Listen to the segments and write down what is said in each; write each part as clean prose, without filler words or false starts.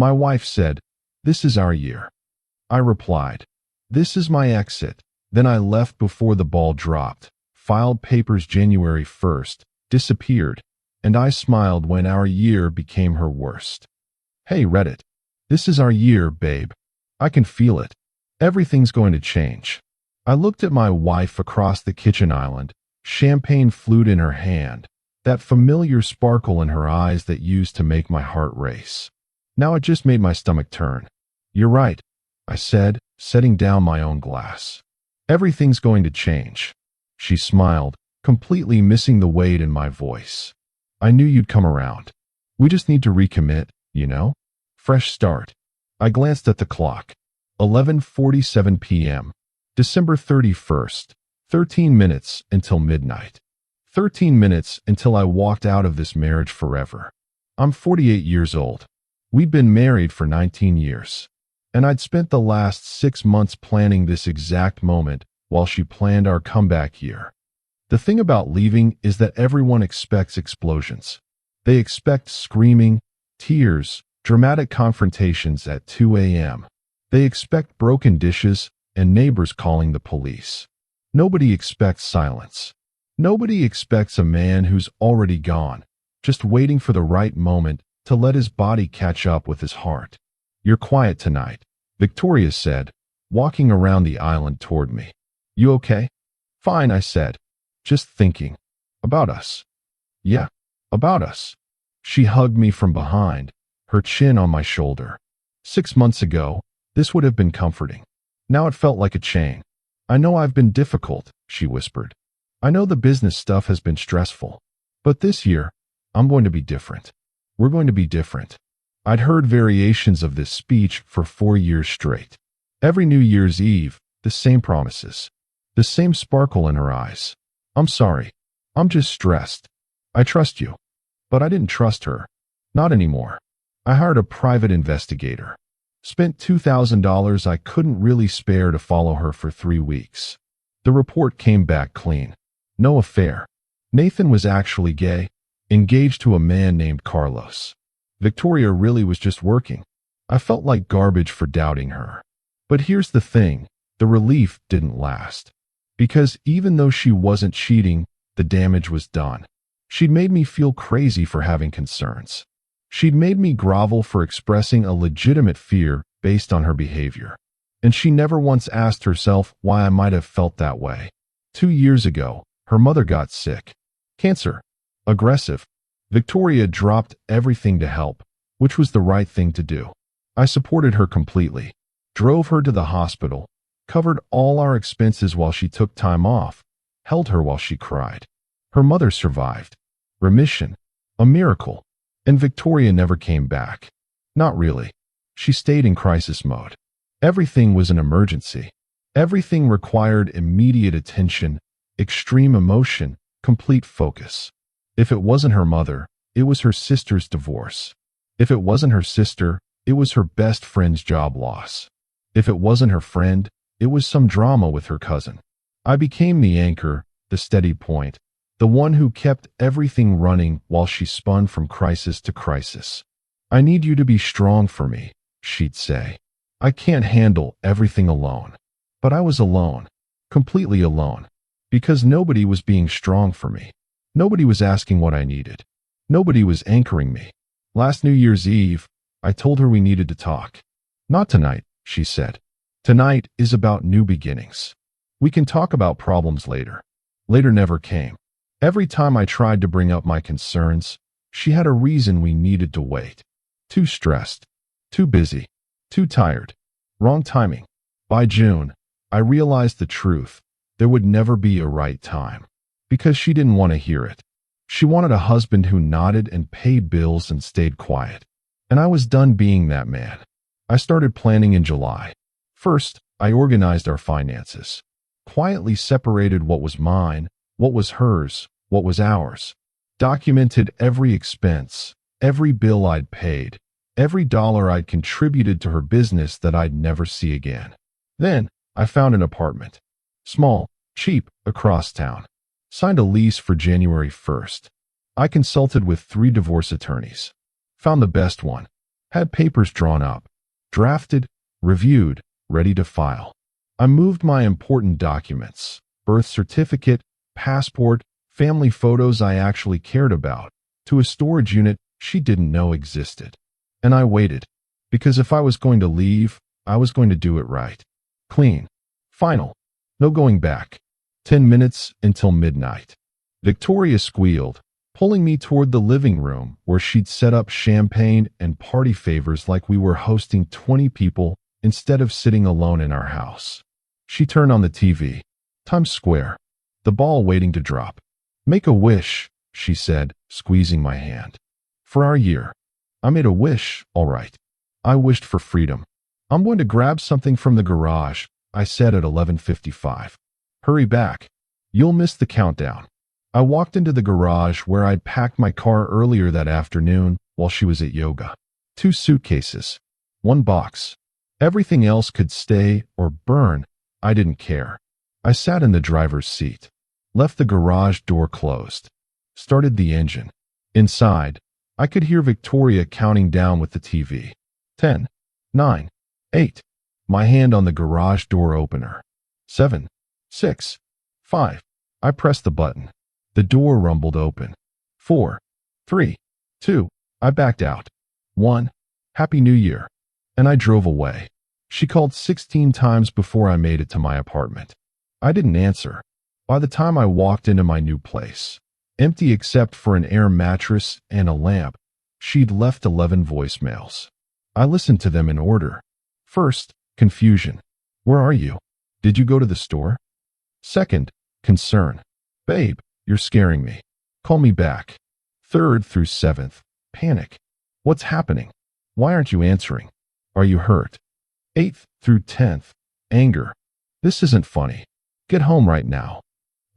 My wife said, "This is our year." I replied, "This is my exit." Then I left before the ball dropped, filed papers January 1st, disappeared, and I smiled when our year became her worst. Hey Reddit, this is our year, babe. I can feel it. Everything's going to change. I looked at my wife across the kitchen island, champagne flute in her hand, that familiar sparkle in her eyes that used to make my heart race. Now it just made my stomach turn. "You're right," I said, setting down my own glass. "Everything's going to change." She smiled, completely missing the weight in my voice. "I knew you'd come around. We just need to recommit, you know? Fresh start." I glanced at the clock. 11:47 p.m. December 31st. 13 minutes until midnight. 13 minutes until I walked out of this marriage forever. I'm 48 years old. We'd been married for 19 years. And I'd spent the last 6 months planning this exact moment while she planned our comeback year. The thing about leaving is that everyone expects explosions. They expect screaming, tears, dramatic confrontations at 2 a.m. They expect broken dishes and neighbors calling the police. Nobody expects silence. Nobody expects a man who's already gone, just waiting for the right moment to let his body catch up with his heart. "You're quiet tonight," Victoria said, walking around the island toward me. "You okay?" "Fine," I said. "Just thinking. About us." "Yeah, about us." She hugged me from behind, her chin on my shoulder. 6 months ago, this would have been comforting. Now it felt like a chain. "I know I've been difficult," she whispered. "I know the business stuff has been stressful. But this year, I'm going to be different. We're going to be different." I'd heard variations of this speech for 4 years straight. Every New Year's Eve, the same promises. The same sparkle in her eyes. "I'm sorry. I'm just stressed. I trust you." But I didn't trust her. Not anymore. I hired a private investigator. Spent $2,000 I couldn't really spare to follow her for 3 weeks. The report came back clean. No affair. Nathan was actually gay, engaged to a man named Carlos. Victoria really was just working. I felt like garbage for doubting her. But here's the thing, the relief didn't last. Because even though she wasn't cheating, the damage was done. She'd made me feel crazy for having concerns. She'd made me grovel for expressing a legitimate fear based on her behavior. And she never once asked herself why I might have felt that way. 2 years ago, her mother got sick. Cancer. Aggressive. Victoria dropped everything to help, which was the right thing to do. I supported her completely. Drove her to the hospital. Covered all our expenses while she took time off. Held her while she cried. Her mother survived. Remission. A miracle. And Victoria never came back. Not really. She stayed in crisis mode. Everything was an emergency. Everything required immediate attention, extreme emotion, complete focus. If it wasn't her mother, it was her sister's divorce. If it wasn't her sister, it was her best friend's job loss. If it wasn't her friend, it was some drama with her cousin. I became the anchor, the steady point, the one who kept everything running while she spun from crisis to crisis. "I need you to be strong for me," she'd say. "I can't handle everything alone." But I was alone, completely alone, because nobody was being strong for me. Nobody was asking what I needed. Nobody was anchoring me. Last New Year's Eve, I told her we needed to talk. "Not tonight," she said. "Tonight is about new beginnings. We can talk about problems later." Later never came. Every time I tried to bring up my concerns, she had a reason we needed to wait. Too stressed. Too busy. Too tired. Wrong timing. By June, I realized the truth. There would never be a right time. Because she didn't want to hear it. She wanted a husband who nodded and paid bills and stayed quiet. And I was done being that man. I started planning in July. First, I organized our finances. Quietly separated what was mine, what was hers, what was ours. Documented every expense, every bill I'd paid, every dollar I'd contributed to her business that I'd never see again. Then, I found an apartment. Small, cheap, across town. Signed a lease for January 1st. I consulted with 3 divorce attorneys. Found the best one. Had papers drawn up, drafted, reviewed, ready to file. I moved my important documents, birth certificate, passport, family photos I actually cared about, to a storage unit she didn't know existed. And I waited, because if I was going to leave, I was going to do it right. Clean. Final. No going back. 10 minutes until midnight. Victoria squealed, pulling me toward the living room where she'd set up champagne and party favors like we were hosting 20 people instead of sitting alone in our house. She turned on the TV. Times Square. The ball waiting to drop. Make a wish, she said, squeezing my hand. For our year. I made a wish, all right. I wished for freedom. I'm going to grab something from the garage, I said at 11:55. Hurry back. You'll miss the countdown. I walked into the garage where I'd packed my car earlier that afternoon while she was at yoga. 2 suitcases. 1 box. Everything else could stay or burn. I didn't care. I sat in the driver's seat. Left the garage door closed. Started the engine. Inside, I could hear Victoria counting down with the TV. 10, 9, 8. My hand on the garage door opener. 7, 6, 5. I pressed the button. The door rumbled open. 4, 3, 2. I backed out. 1. Happy New Year. And I drove away. She called 16 times before I made it to my apartment. I didn't answer. By the time I walked into my new place, empty except for an air mattress and a lamp, she'd left 11 voicemails. I listened to them in order. First, confusion. Where are you? Did you go to the store? Second, concern. Babe, you're scaring me. Call me back. Third through 7th, panic. What's happening? Why aren't you answering? Are you hurt? 8th through 10th, anger. This isn't funny. Get home right now.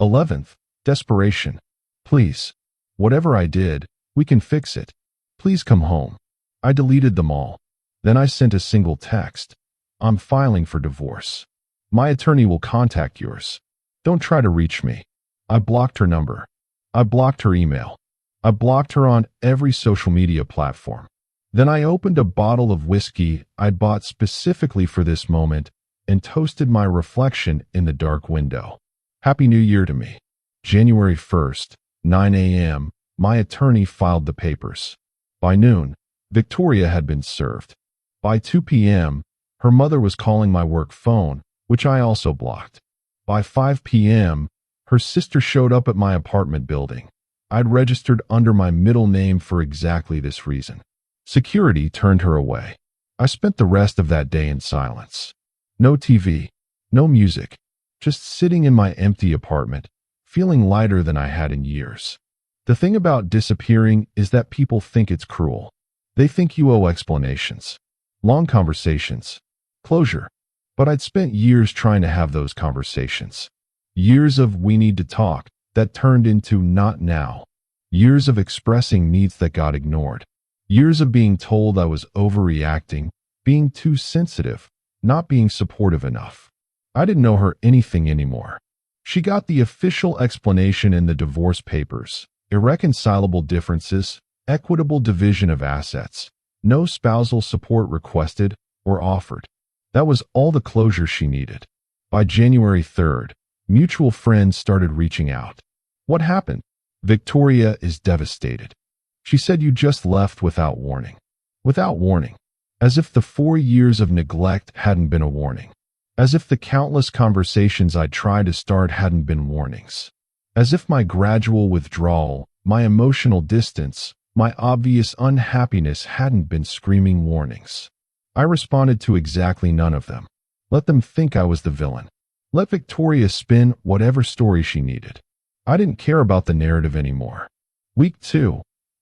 11th, desperation. Please. Whatever I did, we can fix it. Please come home. I deleted them all. Then I sent a single text. I'm filing for divorce. My attorney will contact yours. Don't try to reach me. I blocked her number. I blocked her email. I blocked her on every social media platform. Then I opened a bottle of whiskey I'd bought specifically for this moment and toasted my reflection in the dark window. Happy New Year to me. January 1st, 9 a.m., my attorney filed the papers. By noon, Victoria had been served. By 2 p.m., her mother was calling my work phone, which I also blocked. By 5 p.m., her sister showed up at my apartment building. I'd registered under my middle name for exactly this reason. Security turned her away. I spent the rest of that day in silence. No TV, no music, just sitting in my empty apartment, feeling lighter than I had in years. The thing about disappearing is that people think it's cruel. They think you owe explanations, long conversations, closure. But I'd spent years trying to have those conversations. Years of we need to talk that turned into not now. Years of expressing needs that got ignored. Years of being told I was overreacting, being too sensitive, not being supportive enough. I didn't owe her anything anymore. She got the official explanation in the divorce papers: irreconcilable differences, equitable division of assets, no spousal support requested or offered. That was all the closure she needed. By January 3rd, mutual friends started reaching out. What happened? Victoria is devastated. She said you just left without warning. Without warning. As if the 4 years of neglect hadn't been a warning. As if the countless conversations I tried to start hadn't been warnings. As if my gradual withdrawal, my emotional distance, my obvious unhappiness hadn't been screaming warnings. I responded to exactly none of them. Let them think I was the villain. Let Victoria spin whatever story she needed. I didn't care about the narrative anymore. Week 2,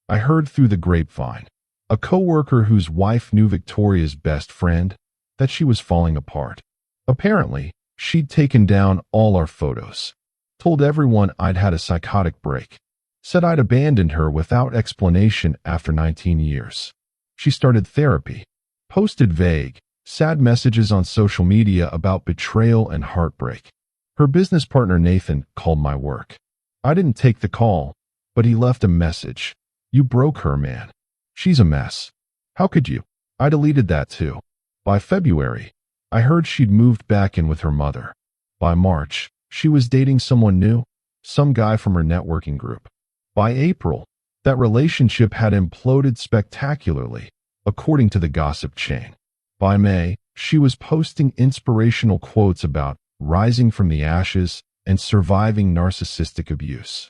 I heard through the grapevine, a coworker whose wife knew Victoria's best friend, that she was falling apart. Apparently, she'd taken down all our photos, told everyone I'd had a psychotic break, said I'd abandoned her without explanation after 19 years. She started therapy, posted vague, sad messages on social media about betrayal and heartbreak. Her business partner Nathan called my work. I didn't take the call, but he left a message. You broke her, man. She's a mess. How could you? I deleted that too. By February, I heard she'd moved back in with her mother. By March, she was dating someone new, some guy from her networking group. By April, that relationship had imploded spectacularly, according to the gossip chain. By May, she was posting inspirational quotes about rising from the ashes and surviving narcissistic abuse.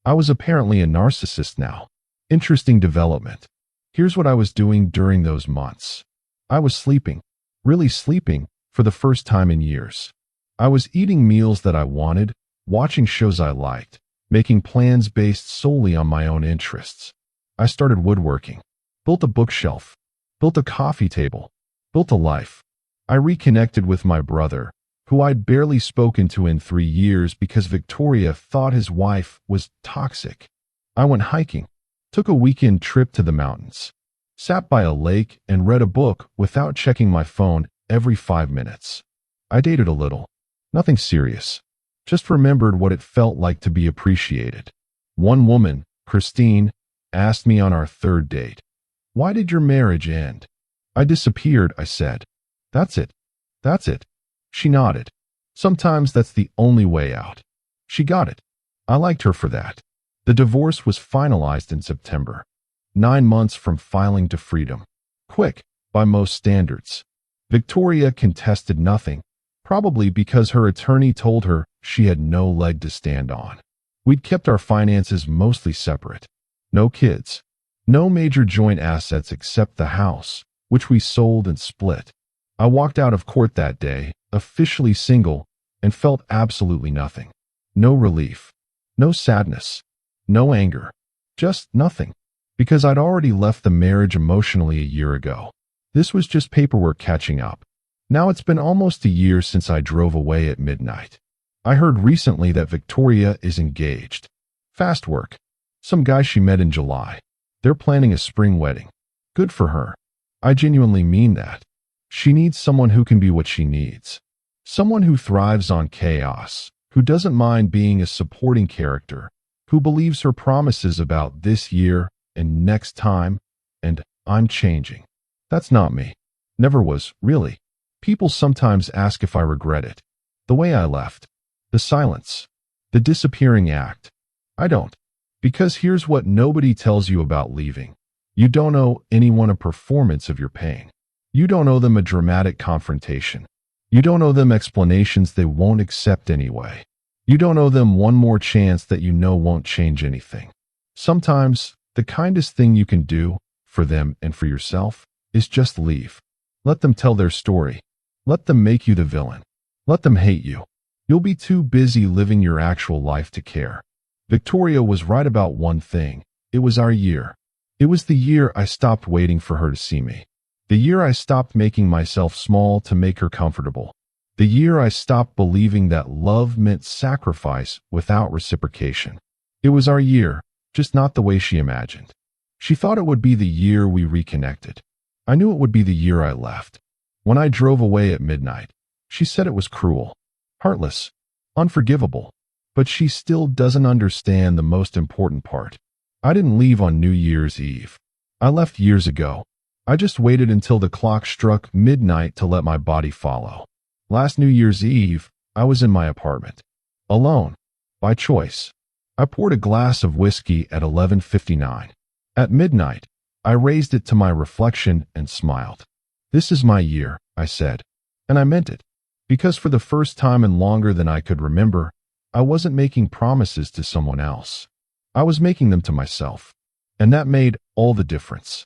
I was apparently a narcissist now. Interesting development. Here's what I was doing during those months. I was sleeping, really sleeping, for the first time in years. I was eating meals that I wanted, watching shows I liked, making plans based solely on my own interests. I started woodworking, built a bookshelf, built a coffee table, built a life. I reconnected with my brother, who I'd barely spoken to in 3 years because Victoria thought his wife was toxic. I went hiking, took a weekend trip to the mountains, sat by a lake and read a book without checking my phone every 5 minutes. I dated a little. Nothing serious. Just remembered what it felt like to be appreciated. One woman, Christine, asked me on our 3rd date, "Why did your marriage end?" "I disappeared," I said. "That's it. That's it." She nodded. Sometimes that's the only way out. She got it. I liked her for that. The divorce was finalized in September, 9 months from filing to freedom. Quick, by most standards. Victoria contested nothing, probably because her attorney told her she had no leg to stand on. We'd kept our finances mostly separate. No kids. No major joint assets except the house, which we sold and split. I walked out of court that day, officially single, and felt absolutely nothing. No relief. No sadness. No anger. Just nothing. Because I'd already left the marriage emotionally a year ago. This was just paperwork catching up. Now it's been almost a year since I drove away at midnight. I heard recently that Victoria is engaged. Fast work. Some guy she met in July. They're planning a spring wedding. Good for her. I genuinely mean that. She needs someone who can be what she needs. Someone who thrives on chaos, who doesn't mind being a supporting character, who believes her promises about this year and next time, and I'm changing. That's not me. Never was, really. People sometimes ask if I regret it. The way I left. The silence. The disappearing act. I don't. Because here's what nobody tells you about leaving. You don't owe anyone a performance of your pain. You don't owe them a dramatic confrontation. You don't owe them explanations they won't accept anyway. You don't owe them one more chance that you know won't change anything. Sometimes, the kindest thing you can do, for them and for yourself, is just leave. Let them tell their story. Let them make you the villain. Let them hate you. You'll be too busy living your actual life to care. Victoria was right about one thing. It was our year. It was the year I stopped waiting for her to see me. The year I stopped making myself small to make her comfortable. The year I stopped believing that love meant sacrifice without reciprocation. It was our year, just not the way she imagined. She thought it would be the year we reconnected. I knew it would be the year I left. When I drove away at midnight, she said it was cruel, heartless, unforgivable. But she still doesn't understand the most important part. I didn't leave on New Year's Eve. I left years ago. I just waited until the clock struck midnight to let my body follow. Last New Year's Eve, I was in my apartment. Alone. By choice. I poured a glass of whiskey at 11:59. At midnight, I raised it to my reflection and smiled. "This is my year," I said. And I meant it. Because for the first time in longer than I could remember, I wasn't making promises to someone else. I was making them to myself. And that made all the difference.